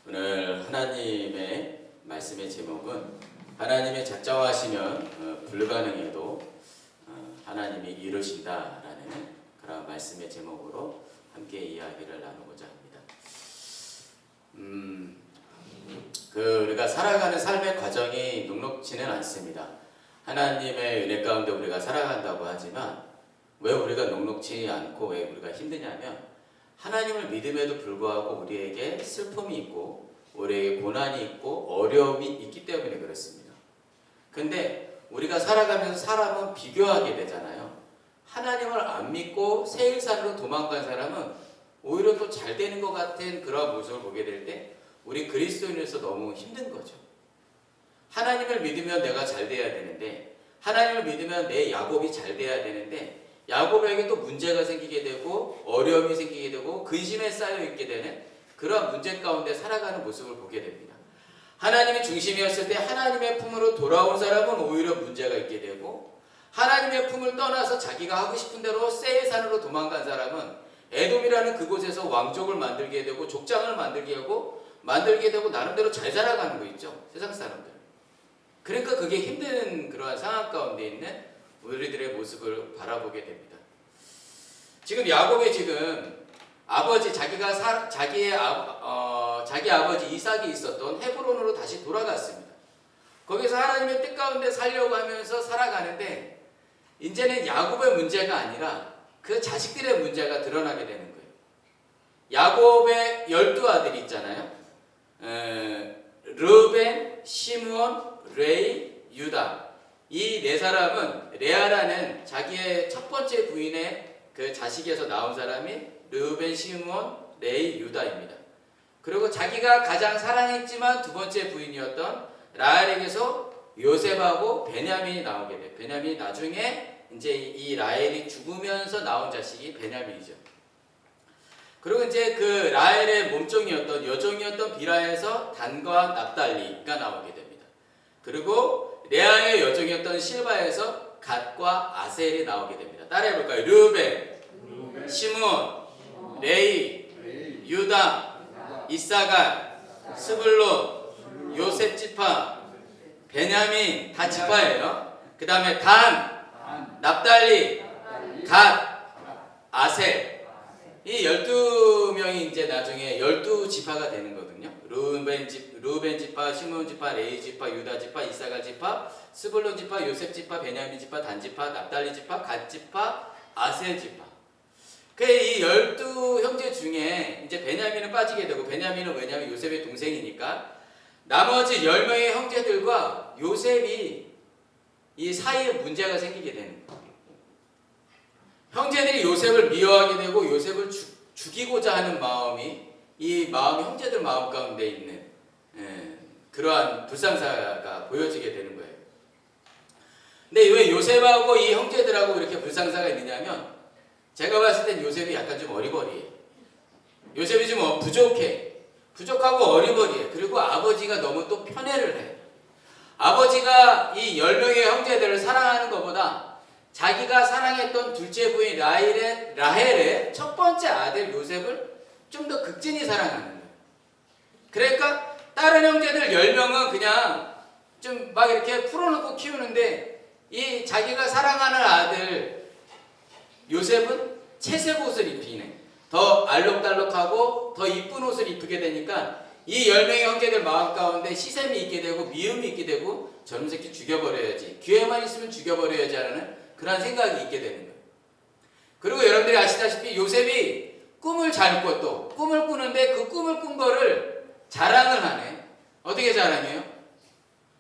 오늘 하나님의 말씀의 제목은 하나님의 작정하시면 불가능해도 하나님이 이루신다라는 그런 말씀의 제목으로 함께 이야기를 나누고자 합니다. 우리가 살아가는 삶의 과정이 녹록지는 않습니다. 하나님의 은혜 가운데 우리가 살아간다고 하지만 왜 우리가 녹록지 않고 왜 우리가 힘드냐면 하나님을 믿음에도 불구하고 우리에게 슬픔이 있고 우리에게 고난이 있고 어려움이 있기 때문에 그렇습니다. 근데 우리가 살아가면서 사람은 비교하게 되잖아요. 하나님을 안 믿고 세일산으로 도망간 사람은 오히려 또 잘 되는 것 같은 그런 모습을 보게 될 때 우리 그리스도인으로서 너무 힘든 거죠. 하나님을 믿으면 내가 잘 돼야 되는데, 하나님을 믿으면 내 야곱이 잘 돼야 되는데, 야곱에게 또 문제가 생기게 되고 어려움이 생기게 되고 근심에 쌓여 있게 되는 그러한 문제 가운데 살아가는 모습을 보게 됩니다. 하나님이 중심이었을 때 하나님의 품으로 돌아온 사람은 오히려 문제가 있게 되고, 하나님의 품을 떠나서 자기가 하고 싶은 대로 세일산으로 도망간 사람은 에돔이라는 그곳에서 왕족을 만들게 되고 족장을 만들게 되고 나름대로 잘 살아가는 거 있죠, 세상 사람들. 그러니까 그게 힘든 그러한 상황 가운데 있는 우리들의 모습을 바라보게 됩니다. 지금 야곱의 아버지 자기 아버지 이삭이 있었던 헤브론으로 다시 돌아갔습니다. 거기서 하나님의 뜻 가운데 살려고 하면서 살아가는데 이제는 야곱의 문제가 아니라 그 자식들의 문제가 드러나게 되는 거예요. 야곱의 12아들이 있잖아요. 르벤, 시므온, 레위, 유다. 이 네 사람은 레아라는 자기의 첫 번째 부인의 그 자식에서 나온 사람이 르벤, 시므온, 레위, 유다입니다. 그리고 자기가 가장 사랑했지만 두 번째 부인이었던 라헬에게서 요셉하고 베냐민이 나오게 돼요. 베냐민이 나중에 이제 이 라헬이 죽으면서 나온 자식이 베냐민이죠. 그리고 이제 그 라헬의 몸종이었던 여종이었던 비라에서 단과 납달리가 나오게 됩니다. 그리고 레아의 여종이었던 실바에서 갓과 아셀이 나오게 됩니다. 따라해볼까요? 르벤, 시므온, 레위, 유다, 이사갈, 스불론, 요셉 지파, 베냐민 다 지파예요. 그 다음에 단, 납달리, 갓, 아셀. 이 12명이 이제 나중에 12지파가 되는 거거든요. 루벤 지파, 시므온 지파, 레위 지파, 유다 지파, 이사갈 지파, 스불론 지파, 요셉 지파, 베냐민 지파, 단 지파, 납달리 지파, 갓 지파, 아셀 지파. 이 12형제 중에 이제 베냐민은 빠지게 되고, 베냐민은 왜냐면 요셉의 동생이니까 나머지 10명의 형제들과 요셉이 이 사이에 문제가 생기게 되는 거예요. 형제들이 요셉을 미워하게 되고 요셉을 죽이고자 하는 마음이 형제들 마음 가운데 있는 그러한 불상사가 보여지게 되는 거예요. 근데 왜 요셉하고 이 형제들하고 이렇게 불상사가 있느냐면 제가 봤을 땐 요셉이 약간 좀 어리버리해. 요셉이 좀 부족하고 어리버리해. 그리고 아버지가 너무 또 편애를 해. 아버지가 이 10명의 형제들을 사랑하는 것보다 자기가 사랑했던 둘째 부인 라헬의 첫 번째 아들 요셉을 좀 더 극진히 사랑하는 거예요. 그러니까 다른 형제들 10명은 그냥 좀 막 이렇게 풀어놓고 키우는데 이 자기가 사랑하는 아들 요셉은 채색 옷을 입히네. 더 알록달록하고 더 이쁜 옷을 입히게 되니까 이 10명의 형제들 마음 가운데 시샘이 있게 되고 미움이 있게 되고 저놈 새끼 죽여버려야지, 기회만 있으면 죽여버려야지 하는 그런 생각이 있게 되는 거예요. 그리고 여러분들이 아시다시피 요셉이 꿈을 잘 꿨고 꿈을 꾸는데 그 꿈을 꾼 거를 자랑을 하네. 어떻게 자랑해요?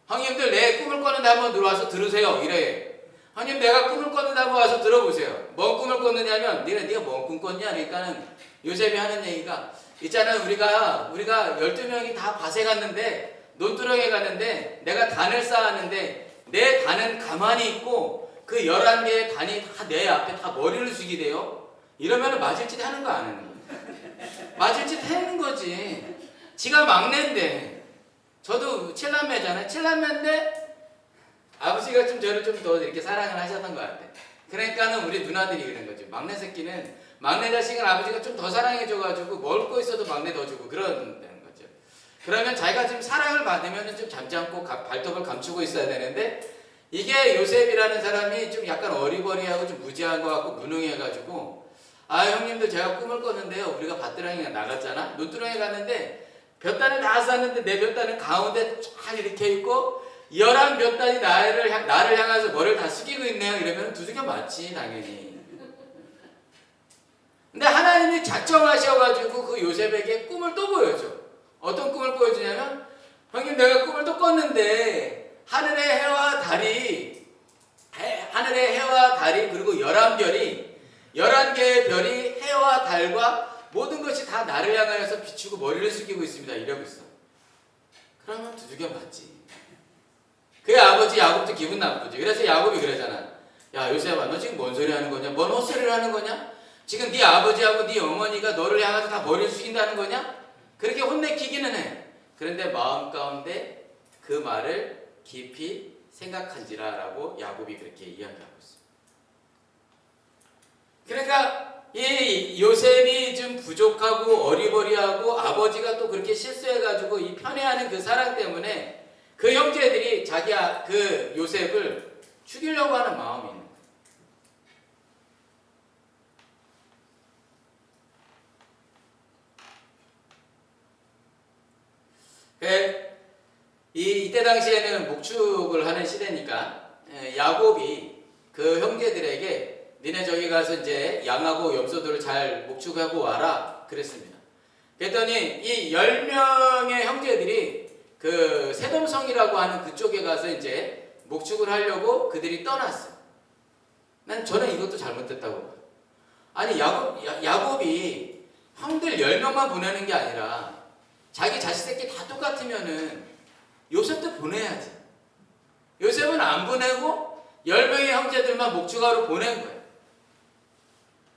형님들 내 꿈을 꿨는데 한번 들어와서 들으세요. 이래. 형님 내가 꿈을 꿨는데 한번 와서 들어보세요. 뭔 꿈을 꿨느냐면 네가 뭔 꿈 꿨냐? 그러니까는 요셉이 하는 얘기가 있잖아. 우리가 12명이 다 밭에 갔는데 논두렁에 갔는데 내가 단을 쌓았는데 내 단은 가만히 있고 그 11개의 단이 다 내 앞에 다 머리를 숙이대요. 이러면 맞을 짓 하는 거 안 하는 거야? 맞을 짓 하는 거지. 지가 막내인데 저도 7남매잖아요. 7남매인데 아버지가 좀 저를 좀 더 이렇게 사랑을 하셨던 것 같아. 그러니까는 우리 누나들이 그런 거죠. 막내 새끼는 막내 자식은 아버지가 좀 더 사랑해줘가지고 먹을 거 있어도 막내 더 주고 그런다는 거죠. 그러면 자기가 지금 사랑을 받으면 좀 잠잠고 발톱을 감추고 있어야 되는데, 이게 요셉이라는 사람이 좀 약간 어리버리하고 좀 무지한 것 같고 무능해가지고, 아 형님들 제가 꿈을 꿨는데요, 우리가 밭드랑이가 나갔잖아, 논두렁에 갔는데 볕단을 다 쌌는데 내 볕단은 가운데 쫙 이렇게 있고 11볕단이 나를 향해서 머리를 다 숙이고 있네요. 이러면 두들겨 맞지 당연히. 근데 하나님이 작정하셔가지고 그 요셉에게 꿈을 또 보여줘. 어떤 꿈을 보여주냐면, 형님 내가 꿈을 또 꿨는데 하늘의 해와 달이 그리고 11개의 별이 해와 달과 모든 것이 다 나를 향하여서 비추고 머리를 숙이고 있습니다. 이러고 있어. 그러면 두들겨 맞지. 그의 아버지 야곱도 기분 나쁘지. 그래서 야곱이 그러잖아. 야 요셉아, 너 지금 뭔 소리 하는 거냐? 뭔 헛소리를 하는 거냐? 지금 네 아버지하고 네 어머니가 너를 향해서 다 머리를 숙인다는 거냐? 그렇게 혼내키기는 해. 그런데 마음 가운데 그 말을 깊이 생각한지라라고 야곱이 그렇게 이야기하고 있어요. 그러니까 이 요셉이 좀 부족하고 어리버리하고 아버지가 또 그렇게 실수해가지고 이 편애하는 그 사랑 때문에 그 형제들이 그 요셉을 죽이려고 하는 마음이 있는 거예요. 이때 당시에는 목축을 하는 시대니까 야곱이 그 형제들에게 니네 저기 가서 이제 양하고 염소들을 잘 목축하고 와라 그랬습니다. 그랬더니 이 10명의 형제들이 그 세돔성이라고 하는 그쪽에 가서 이제 목축을 하려고 그들이 떠났어요. 저는 이것도 잘못됐다고 봐요. 아니 야곱이 형들 10명만 보내는 게 아니라 자기 자식 새끼 다 똑같으면은 요셉도 보내야지. 요셉은 안 보내고 10명의 형제들만 목축하러 보낸 거예요.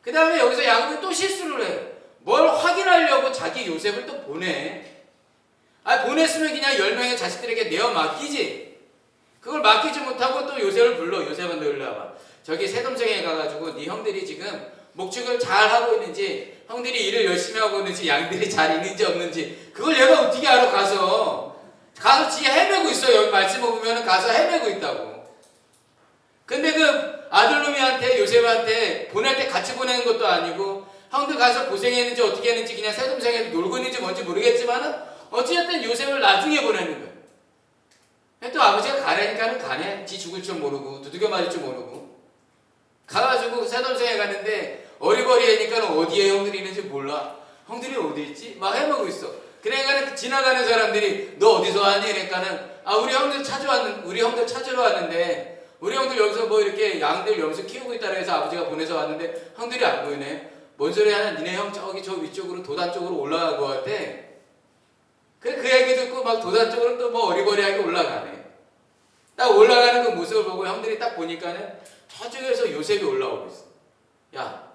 그 다음에 여기서 야곱이 또 실수를 해요. 뭘 확인하려고 자기 요셉을 또 보내. 보냈으면 그냥 10명의 자식들에게 내어 맡기지. 그걸 맡기지 못하고 또 요셉을 불러. 요셉은 너 일로 와봐. 저기 세돔성에 가가지고 네 형들이 지금 목축을 잘 하고 있는지, 형들이 일을 열심히 하고 있는지, 양들이 잘 있는지 없는지, 그걸 얘가 어떻게 알아? 가서 지 헤매고 있어요. 여기 말씀을 보면 가서 헤매고 있다고. 근데 그 아들놈이한테 요셉한테 보낼 때 같이 보내는 것도 아니고, 형들 가서 고생했는지 어떻게 했는지 그냥 세돔성에서 놀고 있는지 뭔지 모르겠지만은 어찌됐든 요셉을 나중에 보내는 거예요. 또 아버지가 가라니까는 가네. 지 죽을 줄 모르고 두들겨 맞을 줄 모르고 가가지고 세돔성에 갔는데 어리버리하니까 어디에 형들이 있는지 몰라. 형들이 어디 있지? 막 헤매고 있어. 그러니까 지나가는 사람들이 너 어디서 왔니? 그러니까는 우리 형들 찾으러 왔는데 우리 형들 여기서 뭐 이렇게 양들 염소 키우고 있다 해서 아버지가 보내서 왔는데 형들이 안 보이네. 뭔 소리 하냐? 니네 형 저기 저 위쪽으로 도단 쪽으로 올라간 것 같아. 그 얘기 듣고 막 도단 쪽으로 또 뭐 어리버리하게 올라가네. 딱 올라가는 그 모습을 보고 형들이 딱 보니까는 저쪽에서 요셉이 올라오고 있어. 야,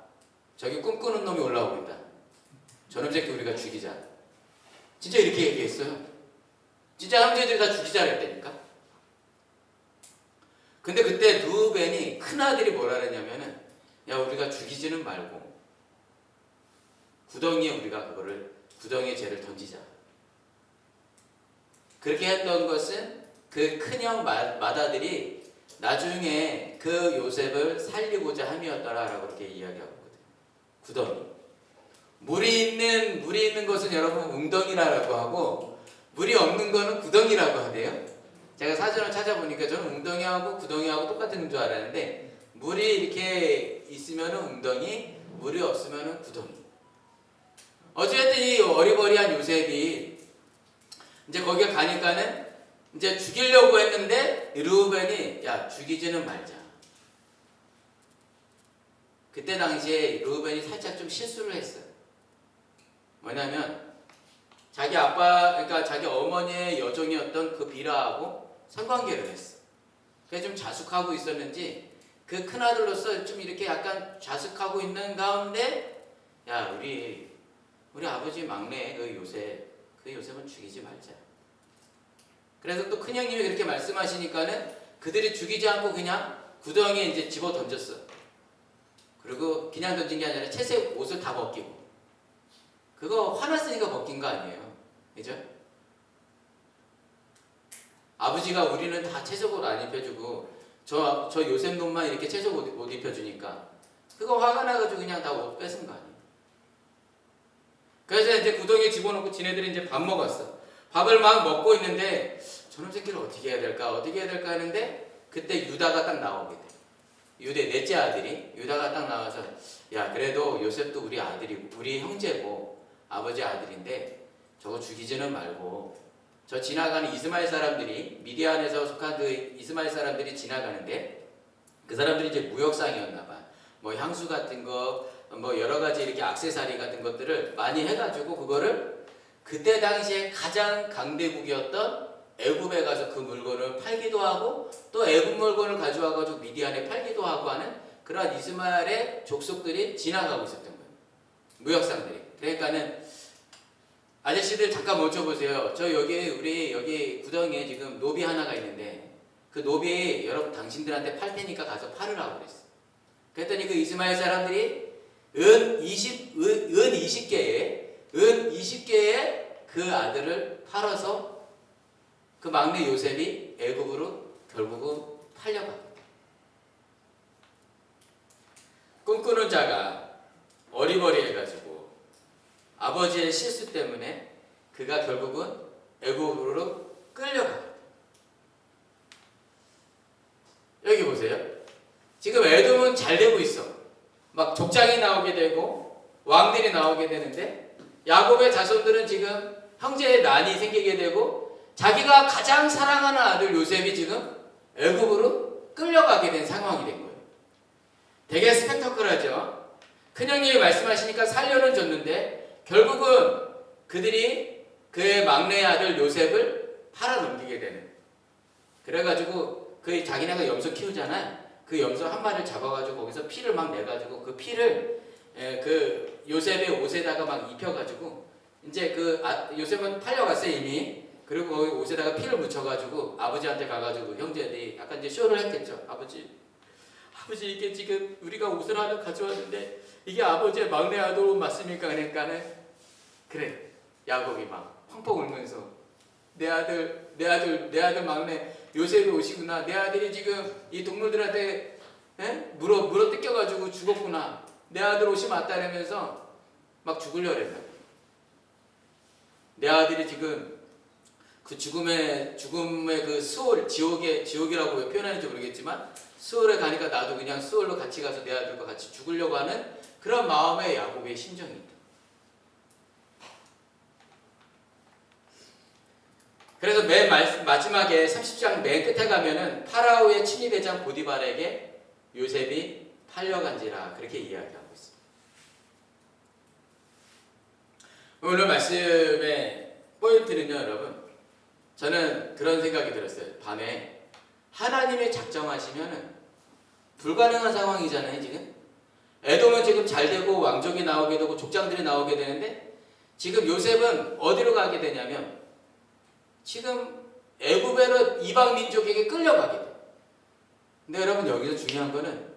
저기 꿈꾸는 놈이 올라오고 있다. 저놈 새끼 우리가 죽이자. 진짜 이렇게 얘기했어요. 진짜 형제들이 다 죽이자 그랬다니까. 근데 그때 루벤이 큰아들이 뭐라 그랬냐면은, 야 우리가 죽이지는 말고 구덩이에 죄를 던지자. 그렇게 했던 것은 그 큰형 맏아들이 나중에 그 요셉을 살리고자 함이었더라라고 그렇게 이야기하거든요. 구덩이. 물이 있는 것은 여러분 웅덩이라고 하고, 물이 없는 거는 구덩이라고 하대요. 제가 사전을 찾아보니까 저는 웅덩이하고 구덩이하고 똑같은 줄 알았는데, 물이 이렇게 있으면 웅덩이, 물이 없으면 구덩이. 어쨌든 이 어리버리한 요셉이 이제 거기에 가니까는 이제 죽이려고 했는데 르우벤이 야 죽이지는 말자. 그때 당시에 르우벤이 살짝 좀 실수를 했어요. 뭐냐면 자기 아빠, 그러니까 자기 어머니의 여종이었던 그 비라하고 성관계를 했어. 그래서 좀 자숙하고 있었는지 그 큰아들로서 좀 이렇게 약간 자숙하고 있는 가운데 야 우리 아버지 막내 그 요셉은 죽이지 말자. 그래서 또 큰형님이 그렇게 말씀하시니까는 그들이 죽이지 않고 그냥 구덩이에 이제 집어 던졌어. 그리고 그냥 던진 게 아니라 채색 옷을 다 벗기고. 그거 화났으니까 벗긴 거 아니에요. 그죠? 아버지가 우리는 다 채석옷 안 입혀주고 저 요셉 놈만 이렇게 채석옷 못 입혀주니까 그거 화가 나가지고 그냥 다 옷 뺏은 거 아니에요. 그래서 이제 구덩이에 집어넣고 지네들이 이제 밥 먹었어. 밥을 막 먹고 있는데 저놈 새끼를 어떻게 해야 될까 하는데 그때 유다가 딱 나오게 돼. 유대 넷째 아들이 유다가 딱 나와서 야 그래도 요셉도 우리 아들이 우리 형제고 아버지 아들인데 저거 죽이지는 말고 저 지나가는 이스마엘 사람들이 미디안에서 속한 그 이스마엘 사람들이 지나가는데 그 사람들이 이제 무역상이었나 봐. 뭐 향수 같은 거 뭐 여러 가지 이렇게 액세서리 같은 것들을 많이 해가지고 그거를 그때 당시에 가장 강대국이었던 애굽에 가서 그 물건을 팔기도 하고 또 애굽 물건을 가져와가지고 미디안에 팔기도 하고 하는 그런 이스마엘의 족속들이 지나가고 있었던 거예요. 무역상들이. 그러니까는 아저씨들 잠깐 멈춰보세요. 저 우리 여기 구덩이에 지금 노비 하나가 있는데 그 노비 여러분 당신들한테 팔 테니까 가서 팔으라고 그랬어. 그랬더니 그 이스마엘 사람들이 은 20개의 그 아들을 팔아서 그 막내 요셉이 애굽으로 결국은 팔려갑니다. 꿈꾸는 자가 어리버리해가지고 아버지의 실수 때문에 그가 결국은 애굽으로 끌려갑니다. 여기 보세요. 지금 에돔은 잘 되고 있어. 막 족장이 나오게 되고 왕들이 나오게 되는데 야곱의 자손들은 지금 형제의 난이 생기게 되고 자기가 가장 사랑하는 아들 요셉이 지금 애굽으로 끌려가게 된 상황이 된 거예요. 되게 스펙터클하죠. 큰형님이 말씀하시니까 살려는 줬는데 결국은 그들이 그의 막내 아들 요셉을 팔아넘기게 되는. 그래가지고 그 자기네가 염소 키우잖아요. 그 염소 한 마리를 잡아가지고 거기서 피를 막 내가지고 그 피를 그 요셉의 옷에다가 막 입혀가지고 이제 요셉은 팔려갔어요 이미. 그리고 거기 옷에다가 피를 묻혀가지고 아버지한테 가가지고 형제들이 약간 이제 쇼를 했겠죠. 아버지 이게 지금 우리가 옷을 하나 가져왔는데 이게 아버지의 막내 아들 옷 맞습니까? 그러니까는 그래 야곱이 막 펑펑 울면서 내 아들 막내 요셉이 옷이구나. 내 아들이 지금 이 동물들한테 물어 뜯겨가지고 죽었구나. 내 아들 옷이 맞다 이러면서 막 죽으려고 했다. 내 아들이 지금 그 죽음의 그 수월 지옥이라고 왜 표현하는지 모르겠지만 수월에 가니까 나도 그냥 수월로 같이 가서 내 아들과 같이 죽으려고 하는 그런 마음의 야곱의 심정이 있다. 그래서 맨 마지막에 30장 맨 끝에 가면은 파라오의 친위대장 보디발에게 요셉이 팔려간지라 그렇게 이야기하고 있습니다. 오늘 말씀의 포인트는요, 여러분. 저는 그런 생각이 들었어요. 밤에 하나님의 작정하시면은 불가능한 상황이잖아요, 지금. 에돔은 지금 잘 되고 왕족이 나오게 되고 족장들이 나오게 되는데 지금 요셉은 어디로 가게 되냐면 지금 애굽으로 이방 민족에게 끌려가게 돼요. 근데 여러분 여기서 중요한 거는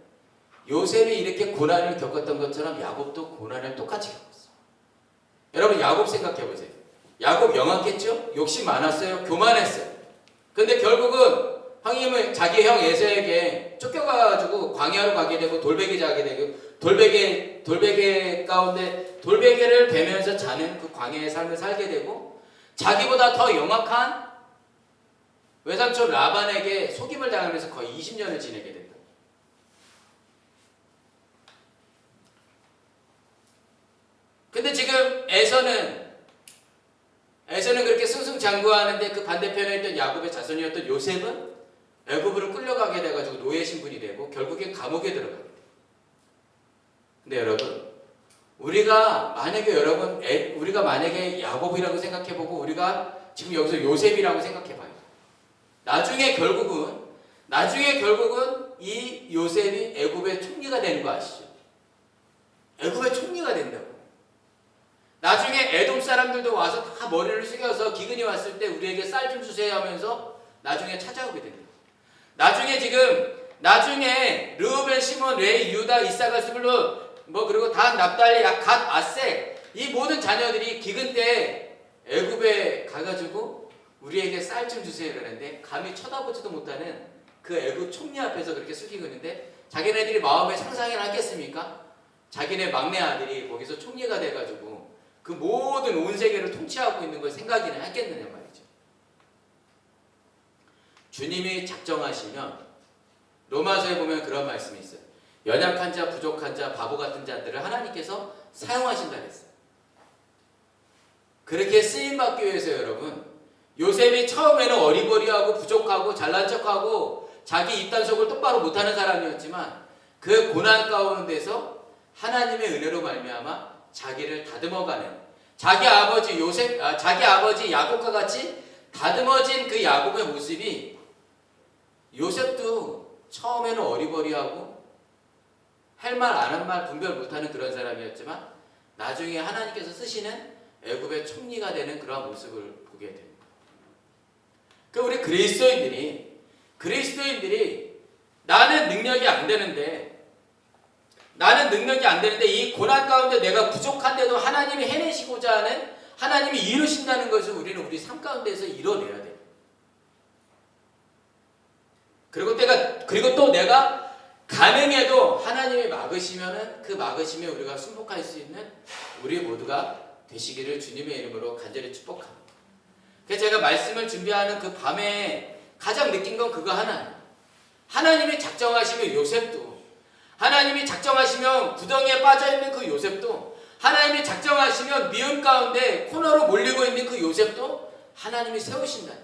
요셉이 이렇게 고난을 겪었던 것처럼 야곱도 고난을 똑같이 겪었어요. 여러분 야곱 생각해 보세요. 야곱 영악했죠? 욕심 많았어요? 교만했어요. 근데 결국은 형님은 자기 형 에서에게 쫓겨가가지고 광야로 가게 되고 돌베개 자게 되고 돌베개 가운데 돌베개를 베면서 자는 그 광야의 삶을 살게 되고 자기보다 더 영악한 외삼촌 라반에게 속임을 당하면서 거의 20년을 지내게 된다. 근데 지금 에서는 그렇게 승승장구하는데 그 반대편에 있던 야곱의 자손이었던 요셉은 애굽으로 끌려가게 돼가지고 노예 신분이 되고 결국엔 감옥에 들어가게 돼. 근데 여러분 우리가 만약에 야곱이라고 생각해보고 우리가 지금 여기서 요셉이라고 생각해봐요. 나중에 결국은 이 요셉이 애굽의 총리가 되는 거 아시죠? 애굽의 총리가 된다고. 나중에 에돔 사람들도 와서 다 머리를 숙여서 기근이 왔을 때 우리에게 쌀 좀 주세요 하면서 나중에 찾아오게 됩니다. 나중에 르우벤, 시몬, 레위, 유다, 이사가, 스불론 그리고 단, 납달리, 갓, 아셀 이 모든 자녀들이 기근 때 애굽에 가가지고 우리에게 쌀 좀 주세요 그러는데 감히 쳐다보지도 못하는 그 애굽 총리 앞에서 그렇게 숙이고 있는데 자기네들이 마음에 상상이나 하겠습니까? 자기네 막내 아들이 거기서 총리가 돼가지고 그 모든 온 세계를 통치하고 있는 걸 생각이나 했겠느냐 말이죠. 주님이 작정하시면 로마서에 보면 그런 말씀이 있어요. 연약한 자, 부족한 자, 바보 같은 자들을 하나님께서 사용하신다 그랬어요. 그렇게 쓰임받기 위해서 여러분, 요셉이 처음에는 어리버리하고 부족하고 잘난 척하고 자기 입단속을 똑바로 못하는 사람이었지만 그 고난 가운데서 하나님의 은혜로 말미암아 자기를 다듬어가는 자기 아버지 야곱과 같이 다듬어진 그 야곱의 모습이 요셉도 처음에는 어리버리하고 할 말 안 한 말 분별 못하는 그런 사람이었지만 나중에 하나님께서 쓰시는 애굽의 총리가 되는 그러한 모습을 보게 됩니다. 그 우리 그리스도인들이 나는 능력이 안 되는데 이 고난 가운데 내가 부족한데도 하나님이 해내시고자 하는 하나님이 이루신다는 것을 우리는 우리 삶 가운데서 이뤄내야 돼요. 그리고 또 내가 가능해도 하나님이 막으시면은 그 막으심에 우리가 순복할 수 있는 우리 모두가 되시기를 주님의 이름으로 간절히 축복합니다. 그래서 제가 말씀을 준비하는 그 밤에 가장 느낀 건 그거 하나예요. 하나님이 작정하시면 요셉도, 하나님이 작정하시면 구덩이에 빠져있는 그 요셉도, 하나님이 작정하시면 미움 가운데 코너로 몰리고 있는 그 요셉도 하나님이 세우신다.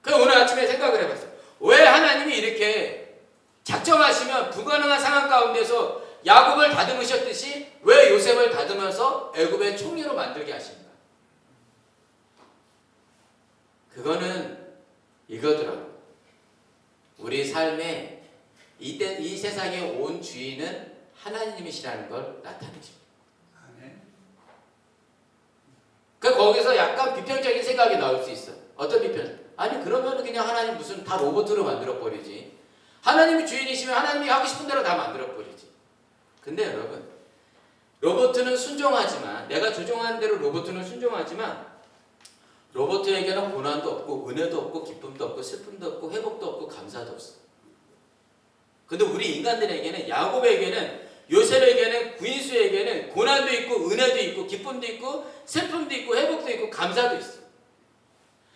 그래서 오늘 아침에 생각을 해봤어요. 왜 하나님이 이렇게 작정하시면 불가능한 상황 가운데서 야곱을 다듬으셨듯이 왜 요셉을 다듬어서 애굽의 총리로 만들게 하십니까? 그거는 이거더라고요. 우리 삶에 이 세상의 온 주인은 하나님이시라는 걸 나타내십니다. 거기서 약간 비평적인 생각이 나올 수 있어요. 어떤 비평? 아니 그러면 그냥 하나님 무슨 다 로봇으로 만들어버리지. 하나님이 주인이시면 하나님이 하고 싶은 대로 다 만들어버리지. 근데 여러분, 로봇은 순종하지만, 내가 조종하는 대로 로봇은 순종하지만 로봇에게는 고난도 없고 은혜도 없고 기쁨도 없고 슬픔도 없고 회복도 없고 감사도 없어. 근데 우리 인간들에게는, 야곱에게는, 요셉에게는, 구인수에게는 고난도 있고 은혜도 있고 기쁨도 있고 슬픔도 있고 회복도 있고 감사도 있어.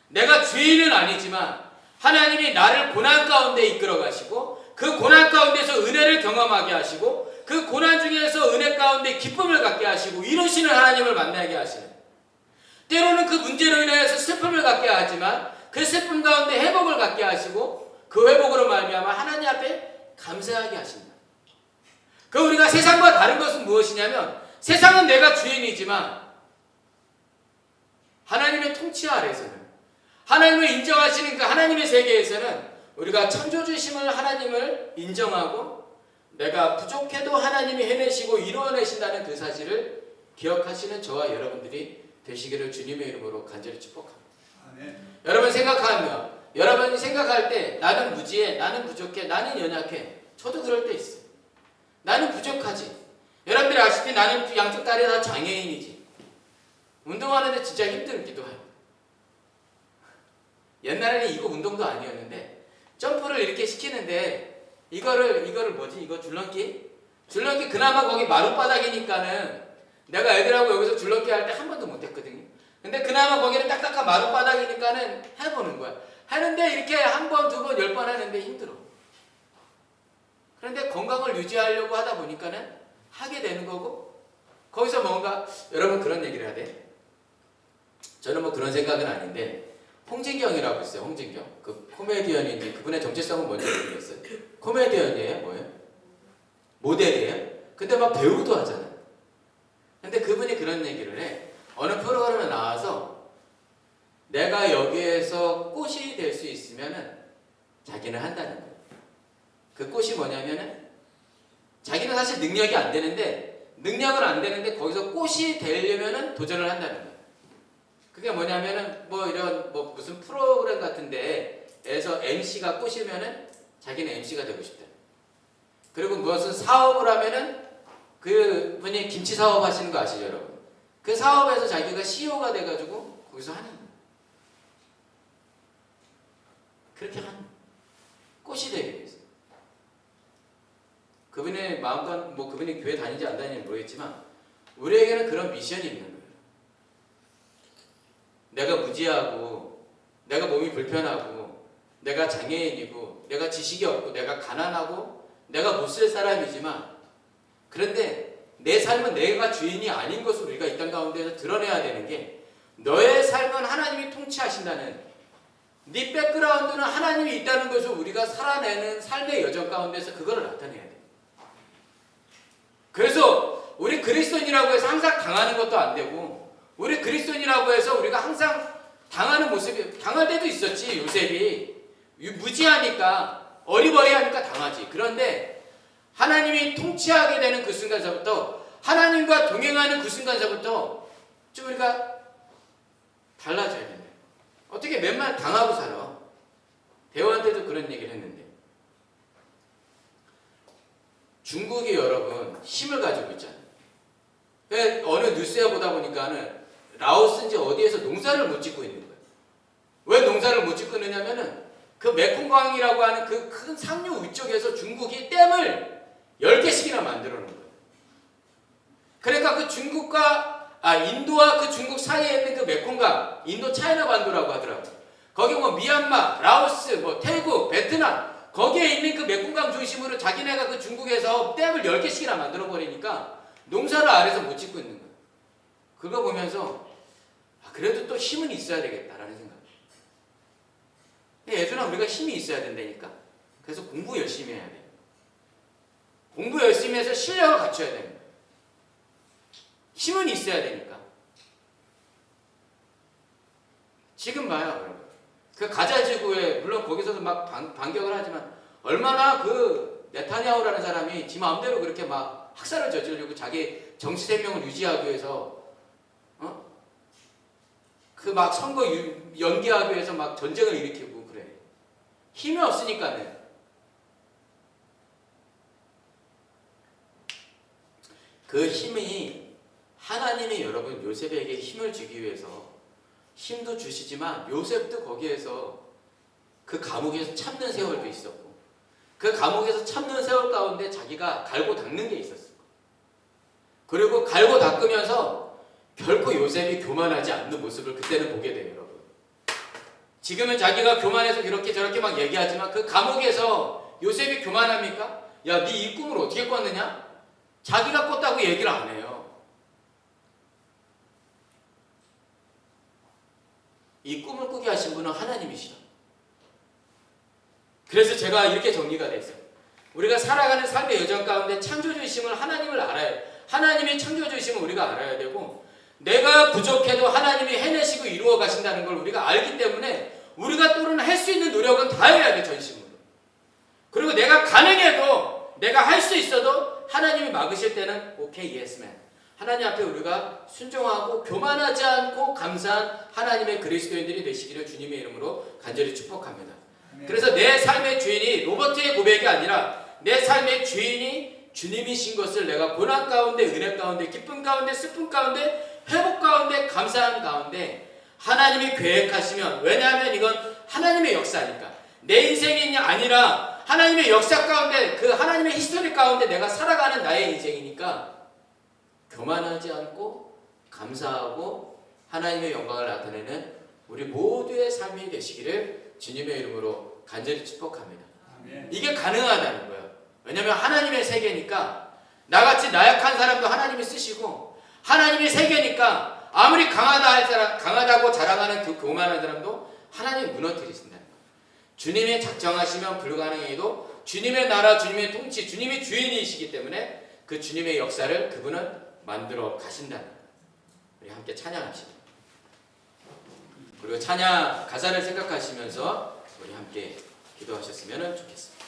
내가 주인은 아니지만 하나님이 나를 고난 가운데 이끌어 가시고 그 고난 가운데서 은혜를 경험하게 하시고 그 고난 중에서 은혜 가운데 기쁨을 갖게 하시고 이루시는 하나님을 만나게 하시는, 때로는 그 문제로 인해서 슬픔을 갖게 하지만 그 슬픔 가운데 회복을 갖게 하시고 그 회복으로 말미암아 하나님 앞에 감사하게 하신다. 그 우리가 세상과 다른 것은 무엇이냐면, 세상은 내가 주인이지만 하나님의 통치 아래서는, 하나님을 인정하시는 그 하나님의 세계에서는 우리가 창조주심을 하나님을 인정하고 내가 부족해도 하나님이 해내시고 이루어내신다는 그 사실을 기억하시는 저와 여러분들이 되시기를 주님의 이름으로 간절히 축복합니다. 여러분이 생각할 때 나는 무지해, 나는 부족해, 나는 연약해. 저도 그럴 때 있어요. 나는 부족하지. 여러분들이 아시다시피 나는 양쪽 다리 다 장애인이지. 운동하는데 진짜 힘들기도 해요. 옛날에는 이거 운동도 아니었는데 점프를 이렇게 시키는데 이거를 뭐지? 이거 줄넘기 그나마 거기 마룻바닥이니까는 내가 애들하고 여기서 줄넘기 할 때 한 번도 못했거든요. 근데 그나마 거기는 딱딱한 마룻바닥이니까는 해보는 거야. 하는데 이렇게 한 번, 두 번, 10번 하는데 힘들어. 그런데 건강을 유지하려고 하다 보니까는 하게 되는 거고, 거기서 뭔가, 여러분 그런 얘기를 해야 돼. 저는 뭐 그런 생각은 아닌데, 홍진경이라고 있어요. 홍진경. 그 코미디언인지 그분의 정체성은 뭔지 모르겠어요. 코미디언이에요? 뭐예요? 모델이에요? 근데 막 배우도 하잖아요. 근데 그분이 그런 얘기를 해. 어느 프로그램에 나와서 내가 여기에서 꽃이 될 수 있으면은 자기는 한다는 거예요. 그 꽃이 뭐냐면은 자기는 사실 능력은 안 되는데 거기서 꽃이 되려면은 도전을 한다는 거예요. 그게 뭐냐면은 이런 무슨 프로그램 같은데에서 MC가 꼬시면은 자기는 MC가 되고 싶다. 그리고 무슨 사업을 하면은 그 분이 김치 사업 하시는 거 아시죠, 여러분? 그 사업에서 자기가 CEO가 돼가지고 거기서 하는 거예요. 그렇게 하는 거예요. 꽃이 되기 위해서. 그분의 마음과 뭐 그분이 교회 다니는지 안 다니는지 모르겠지만 우리에게는 그런 미션이 있는 거예요. 내가 무지하고 내가 몸이 불편하고 내가 장애인이고 내가 지식이 없고 내가 가난하고 내가 못 쓸 사람이지만 그런데 내 삶은 내가 주인이 아닌 것을 우리가 이 땅 가운데서 드러내야 되는 게 너의 삶은 하나님이 통치하신다는 네 백그라운드는 하나님이 있다는 것을 우리가 살아내는 삶의 여정 가운데서 그거를 나타내야 돼. 그래서 우리 그리스도인이라고 해서 항상 당하는 것도 안 되고 우리 그리스도인이라고 해서 우리가 항상 당하는 모습이 당할 때도 있었지. 요셉이 무지하니까 어리버리하니까 당하지. 그런데 하나님이 통치하게 되는 그 순간서부터 하나님과 동행하는 그 순간서부터 좀 우리가 달라져야 된다. 어떻게 맨날 당하고 살아. 대화한테도 그런 얘기를 했는데 중국이 여러분 힘을 가지고 있잖아요. 어느 뉴스에 보다 보니까는 라오스인지 어디에서 농사를 못 짓고 있는 거예요. 왜 농사를 못 짓고 있느냐면은 그 메콩강이라고 하는 그 큰 상류 위쪽에서 중국이 댐을 10개씩이나 만들어 놓은 거예요. 그러니까 그 인도와 그 중국 사이에 있는 그 메콩강, 인도 차이나 반도라고 하더라고요. 거기 뭐 미얀마, 라오스, 뭐 태국, 베트남 거기에 있는 그 메콩강 중심으로 자기네가 그 중국에서 댐을 10개씩이나 만들어 버리니까 농사를 아래서 못 짓고 있는 거예요. 그거 보면서 그래도 또 힘은 있어야 되겠다라는 생각. 예전에 우리가 힘이 있어야 된다니까. 그래서 공부 열심히 해야 돼. 공부 열심히 해서 실력을 갖춰야 됩니다. 힘은 있어야 되니까. 지금 봐요, 여러분. 그 가자 지구에 물론 거기서도 막 반격을 하지만 얼마나 그 네타냐후라는 사람이 지 마음대로 그렇게 막 학살을 저지르고 자기 정치 생명을 유지하기 위해서 그 막 선거 연기하기 위해서 막 전쟁을 일으키고 그래. 힘이 없으니까는. 그 힘이 하나님이 여러분 요셉에게 힘을 주기 위해서 힘도 주시지만 요셉도 거기에서 그 감옥에서 참는 세월도 있었고 그 감옥에서 참는 세월 가운데 자기가 갈고 닦는 게 있었어. 그리고 갈고 닦으면서 결코 요셉이 교만하지 않는 모습을 그때는 보게 돼요, 여러분. 지금은 자기가 교만해서 이렇게 저렇게 막 얘기하지만 그 감옥에서 요셉이 교만합니까? 야, 네 이 꿈을 어떻게 꿨느냐? 자기가 꿨다고 얘기를 안 해요. 이 꿈을 꾸게 하신 분은 하나님이시다. 그래서 제가 이렇게 정리가 됐어요. 우리가 살아가는 삶의 여정 가운데 창조주이심을 하나님을 알아야 해요. 하나님의 창조주이심을 우리가 알아야 되고 내가 부족해도 하나님이 해내시고 이루어 가신다는 걸 우리가 알기 때문에 우리가 또는 할 수 있는 노력은 다 해야 돼, 전심으로. 그리고 내가 가능해도 내가 할 수 있어도 하나님이 막으실 때는 오케이, 예스맨. 하나님 앞에 우리가 순종하고 교만하지 않고 감사한 하나님의 그리스도인들이 되시기를 주님의 이름으로 간절히 축복합니다. 그래서 내 삶의 주인이 로버트의 고백이 아니라 내 삶의 주인이 주님이신 것을 내가 고난 가운데, 은혜 가운데, 기쁨 가운데, 슬픔 가운데, 회복 가운데, 감사함 가운데 하나님이 계획하시면, 왜냐하면 이건 하나님의 역사니까 내 인생이 아니라 하나님의 역사 가운데, 그 하나님의 히스토리 가운데 내가 살아가는 나의 인생이니까 교만하지 않고 감사하고 하나님의 영광을 나타내는 우리 모두의 삶이 되시기를 주님의 이름으로 간절히 축복합니다. 이게 가능하다는 거예요. 왜냐하면 하나님의 세계니까 나같이 나약한 사람도 하나님이 쓰시고 하나님의 세계니까 아무리 강하다고 자랑하는 그 교만한 사람도 하나님이 무너뜨리신다는 거예요. 주님이 작정하시면 불가능해도 주님의 나라, 주님의 통치, 주님이 주인이시기 때문에 그 주님의 역사를 그분은 만들어 가신다는 거예요. 우리 함께 찬양합시다. 그리고 찬양 가사를 생각하시면서 우리 함께 기도하셨으면 좋겠습니다.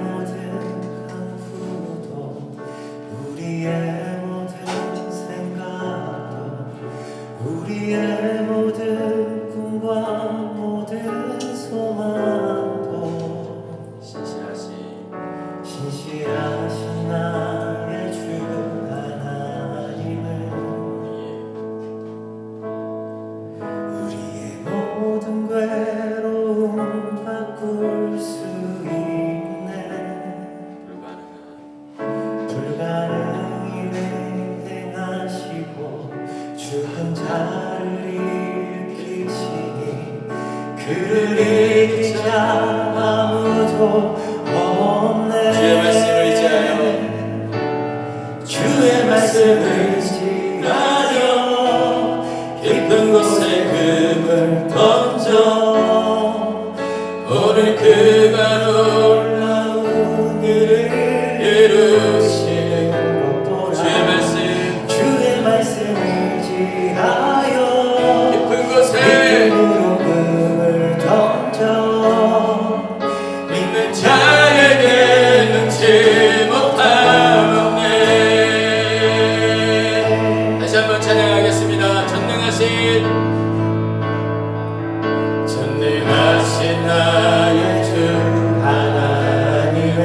모든 간구도 우리의 모든 생각도 우리의 모든 꿈과 모든 소망도 신실하신 나의 주 하나님을 우리의 모든 괴로움 바꿀 수 있네. 불가능이 행하시고 죽은 자를 일으키시니 그를 이길 자 아무도 없네. 주의 말씀을 의지하여 주의 말씀을 의지하여 깊은 곳에 금을 던져 오늘 그가 놀라운 일을 이루시는 것보다 주의 말씀을 의지하여 깊은 곳에 금으로 금을 던져 믿는 자에게 능치 못함없네. 다시 한번 찬양하겠습니다. 전능하신 나의 주 하나님의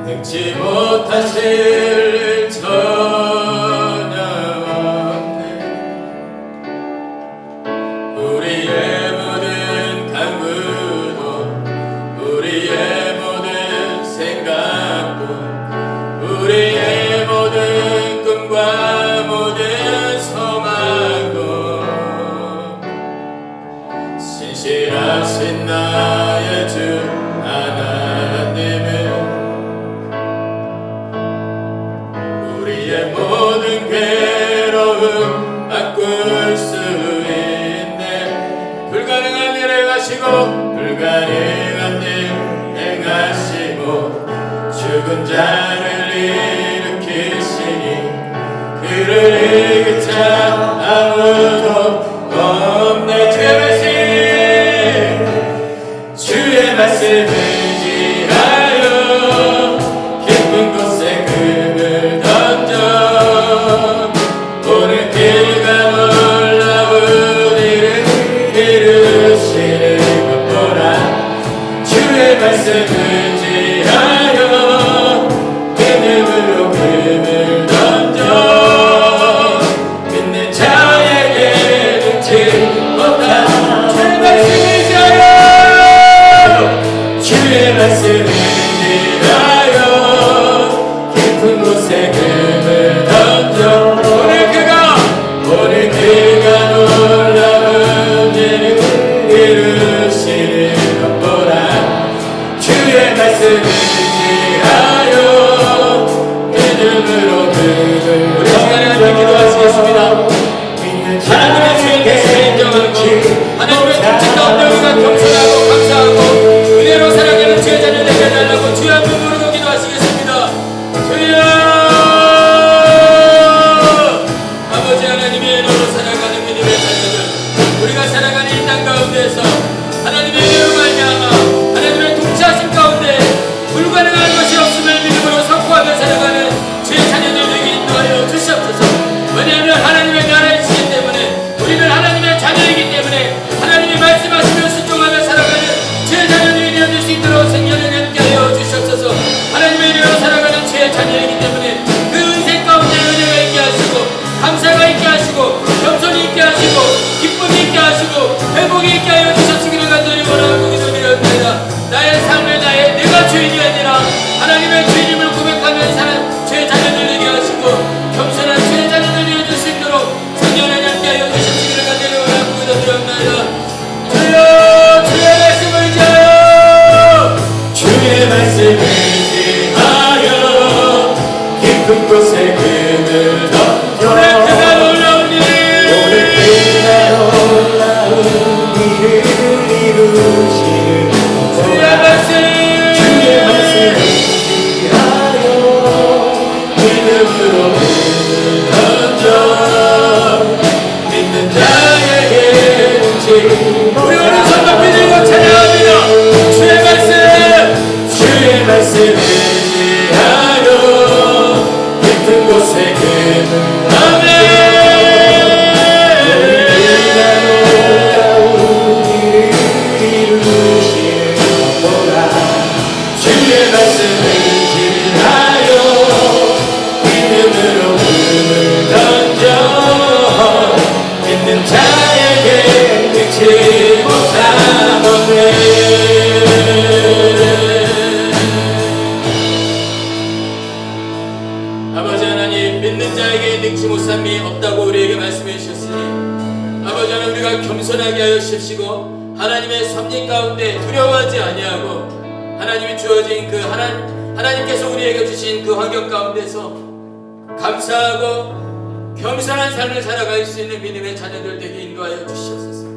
능치 못하실 일 전혀 없네. 우리의 모든 간구도 우리의 모든 생각도 우리의 모든 꿈과 모든 소망도 신실하신 나의 주 하나님은 우리의 모든 괴로움 바꿀 수 있네. 불가능한 일을 하시고 불가능한 일 행하시고 죽은 자를 일으키시니 그를 이길 자 아무도 없네. 주의 말씀 의지하여 깊은 곳에 금을 던져 오늘 길가 놀라운 일을 이루시는 것보다 주의 말씀 의지하여 믿음으로 금을 던져 믿는 자에게 능치 못한 주의 말씀 의지하여 주의 말씀 의지하여 깊은 곳에 금을 던져 오늘 그가 놀라운 일을 이루시는 것보다 주의 말씀 의지하여 믿음으로 금을 우리 시간에 함께 기도하시겠습니다. 하나님의 주의 뜻을 인정하고 하나님의 특징 가운데 우리가 겸손하고 감사하고 은혜로 살아가는 주의 자녀 되게 해달라고 주여 한번 부르고 기도하시겠습니다. 주여 아버지 하나님의 은혜로 살아가는 믿음의 자녀들 우리가 살아가는 이 땅 가운데에서 하나님의 은혜로 말미암아 하나님의 동치하심 가운데 불가능한 것이 없음을 믿음으로 선포하며 살아가는 주의 자녀들 되게 인도하여 주시옵소서. 왜냐하면 하나님의 나라이시기 때문에 우리는 하나님의 자녀이기 때문에 하나님이 말씀하시며 순종하며 살아가는 주의 자녀들이 되어줄 수 있도록 생명을 함께 하여 주시옵소서. 하나님의 은혜로 살아가는 주의 자녀이기 때문에 그 은색 가운데 은혜가 있게 하시고 감사가 있게 하시고 겸손이 있게 하시고 기쁨이 있게 하시고 회복이 있게 하여 주셨으기를 간절히 원하고 기도드렸습니다. 나의 삶에 내가 주인이 아니라 하나님의 주인임을 고백하며 사는 주의 자녀들 되게 하시고 겸손한 주의 자녀들 되어줄 수 있도록 성령을 함께 하여 주셨으기를 간절히 원하고 기도드렸습니다. 주여 주의 말씀을 의지하여 주의 말씀을 의지하여 깊은 곳에 금을 던져 오늘 그가 놀라운 일을 이루시는 주의 말씀 의지하여 믿음으로 금을 던져 믿는 자에게 능치 우리 오른손 높이 들고 찬양합니다. 더욱더는 우리가 겸손하게 하여 주십시고 하나님의 섭리 가운데 두려워하지 아니하고 하나님이 주어진 그 하나님께서 우리에게 주신 그 환경 가운데서 감사하고 겸손한 삶을 살아갈 수 있는 믿음의 자녀들 되게 인도하여 주시옵소서.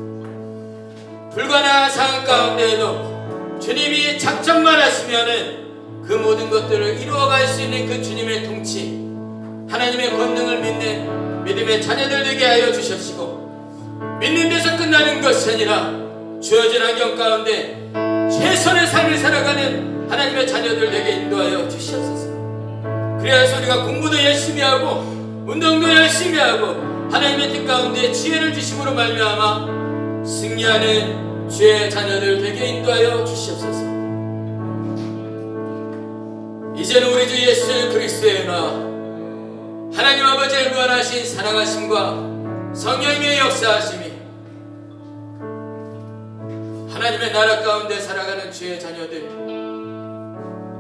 불가능한 상황 가운데에도 주님이 작정만 하시면은 그 모든 것들을 이루어갈 수 있는 그 주님의 통치, 하나님의 권능을 믿는 믿음의 자녀들 되게 하여 주십시고, 믿는 데서 끝나는 것이 아니라 주어진 환경 가운데 최선의 삶을 살아가는 하나님의 자녀들 되게 인도하여 주시옵소서. 그래서 우리가 공부도 열심히 하고 운동도 열심히 하고 하나님의 뜻 가운데 지혜를 주심으로 말미암아 승리하는 주의 자녀들 되게 인도하여 주시옵소서. 이제는 우리 주 예수 그리스도의 은혜와 하나님 아버지의 무한하신 사랑하심과 성령의 역사하심이 하나님의 나라 가운데 살아가는 주의 자녀들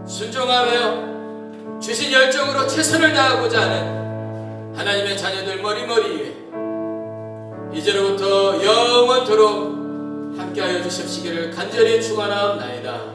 순종하며 주신 열정으로 최선을 다하고자 하는 하나님의 자녀들 머리머리 위에 이제로부터 영원토록 함께하여 주십시기를 간절히 축원하옵나이다.